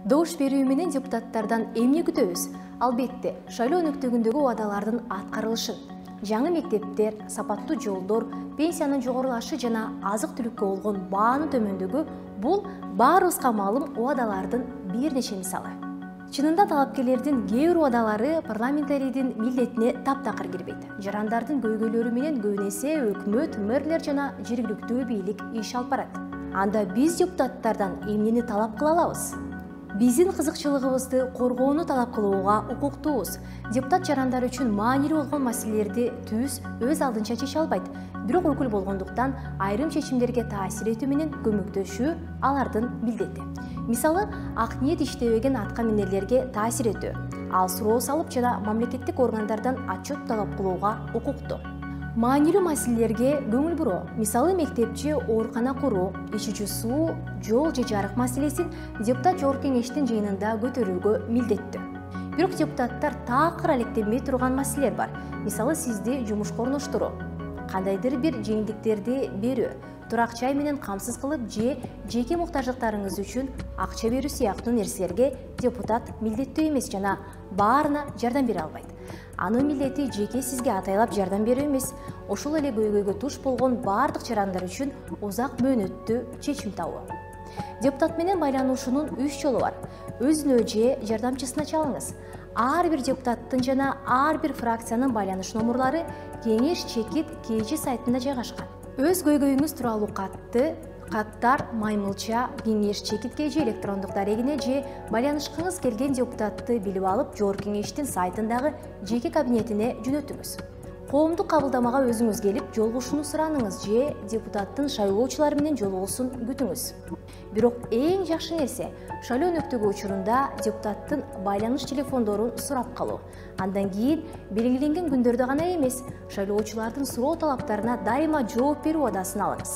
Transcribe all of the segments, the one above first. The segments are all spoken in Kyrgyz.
Добуш берүү менен депутаттардан эмне күтөбүз? Албетте, шайлоо өнөктөгүндөгү убадалардын аткарылышын. Жаңы мектептер, сапаттуу жолдор, пенсиянын жогорулашы жана азык-түлүккө болгон баанын төмөндүгү бул баарыбызга маалым убадалардын бир нече мисалы. Чынында талапкерлердин кээ бир убадалары парламентарийдин милдетине таптакыр кирбейт. Жарандардын көйгөйлөрү менен көбүн эсе өкмөт, мэрлер жана жергиликтүү бийлик иш алып барат. Анда биз депутаттардан эмнени талап кыла алабыз? Биздин кызыкчылыгыбызды коргоону талап кылууга укуктуубуз. Депутат жарандар үчүн маанилүү болгон маселелерди түз өз алдынча чече албайт. Бирок өкүл болгондуктан айрым чечимдерге таасир этүү менен көмөктөшүү алардын милдети. Мисалы, ак ниет иштебеген атка минерлерге таасир этүү, ал суроо салып жана мамлекеттик органдардан отчет талап кылууга укуктуу. Маанилүү маселелерге көңүл буруу, мисалы мектепчи оорукана куруу, ичүүчү суу, жол же жарык маселесин депутат жогорку кеңештин жыйынында көтөрүүгө милдеттүү. Бирок депутаттар такыр алектенбей турган маселелер бар. Мисалы сизди жумушка орноштуруу, кандайдыр бир жеңилдиктерди берүү, турак жай менен камсыз кылып же жеке муктаждыктарыңыз үчүн акча берүү сыяктуу нерселерге депутат милдеттүү эмес жана баарына жардам бере албайт. Анын милдети жеке сизге атайлап жардам берүү эмес, ошол эле көйгөйгө туш болгон баардык жарандар үчүн узак мөөнөттүү чечим табуу. Депутат менен байланышуунун 3 жолу бар. Өзүнө же жардамчысына чалыңыз. Ар бир депутаттын жана ар бир фракциянын байланыш номурлары Кеңеш чекит KG сайтында жайгашкан. Өз көйгөйүңүз тууралуу каттар маймылча Кеңеш чекит KG электрондук дарегине же байланышкыңыз келген депутатты билип алып, жогорку кеңештин сайтындагы жеке кабинетине жөнөтүңүз. Коомдук кабылдамага өзүңүз келип, жолугушууну сураныңыз же депутаттын шайлоочулары менен жолугуусун күтүңүз. Бирок эң жакшы нерсе шайлоо өнөктөгү учурунда депутаттын байланыш телефондорун сурап калуу. Андан кийин белгиленген күндөрдө гана эмес, шайлоочулардын суроо талаптарына дайыма жооп берүү убадасын алыңыз.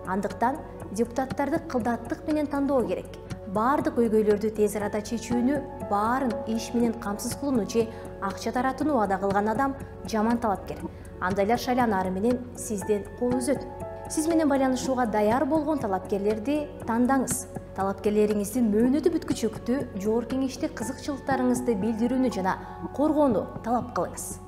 Андыктан депутаттарды кылдаттык менен тандоо керек. Бардык көйгөйлөрдү тез арада чечүүнү, баарын иш менен камсыз кылууну же акча таратууну убада кылган адам жаман талапкер. Андайлар шайланары менен сизден кол үзөт. Сиз менен байланышууга даяр болгон талапкерлерди тандаңыз. Талапкерлериңиздин мөөнөтү бүткүчөктү жогорку кеңеште кызыкчылыктарыңызды билдирүүнү жана коргоону талап кылыңыз.